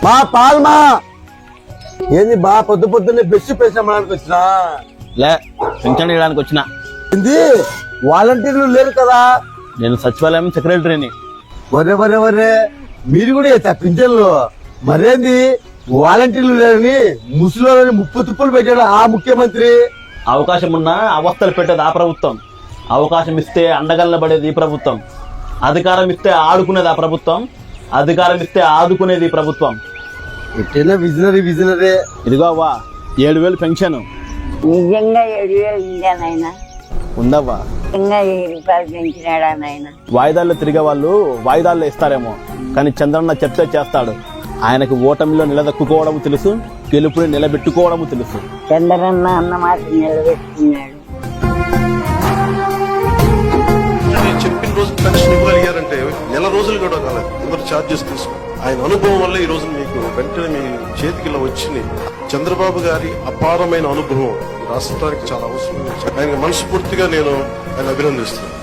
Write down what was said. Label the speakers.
Speaker 1: మా పాల్మా ఏంది బా పొద్దున్నే బెస్ట్ పేసామడానికి వచ్చినా
Speaker 2: లే పింఛన్ ఇవ్వడానికి వచ్చిన.
Speaker 1: ఏంది వాలంటీర్లు లేరు కదా?
Speaker 2: నేను సచివాలయం సెక్రటరీని.
Speaker 1: వరే మీరు కూడా చేస్తా పింఛన్లు. మరేంది వాలంటీర్లు లేరని ముసలిని ముప్పు తుప్పులు పెట్టాడు ఆ ముఖ్యమంత్రి.
Speaker 2: అవకాశం ఉన్నా అవస్థలు పెట్టేది ఆ ప్రభుత్వం. అవకాశం ఇస్తే అండగల్ల పడేది ఈ ప్రభుత్వం. అధికారం ఇస్తే ఆడుకునేది ఆ ప్రభుత్వం. అధికారం ఇస్తే ఆదుకునేది ఈ ప్రభుత్వం.
Speaker 1: ఎట్టైనా విజనరీ.
Speaker 2: ఇదిగో అవ్వా 7,000 పెన్షన్
Speaker 3: నిజంగా 7,000 ఉందా నాయన?
Speaker 2: ఉందవ్వా.
Speaker 3: నిజంగా 1000 రూపాయలు పెంచినాడా నాయన?
Speaker 2: వాయిదాల్లో తిరిగే వాళ్ళు వాయిదాల్లో ఇస్తారేమో, కానీ చంద్రన్న చెప్తే చేస్తాడు. ఆయనకు ఓటమిలో నిలదొక్కుకోవడం తెలుసు, గెలుపుని నిలబెట్టుకోవడం తెలుసు.
Speaker 3: చంద్రన్న అన్న మాట నిలబెట్టుకున్నాడు.
Speaker 4: చెప్పిన రోజు పెన్షన్ ఇవ్వగలిగారంటే నెల రోజులు కూడా కాలేదు. అందరూ ఛార్జెస్ తీసుకుని ఆయన అనుభవం వల్ల ఈ రోజు మీకు వెంటనే మీ చేతికి ఇలా వచ్చింది. చంద్రబాబు గారి అపారమైన అనుభవం రాష్ట్రానికి చాలా అవసరం. ఆయన మనస్ఫూర్తిగా నేను ఆయన అభినందిస్తున్నాను.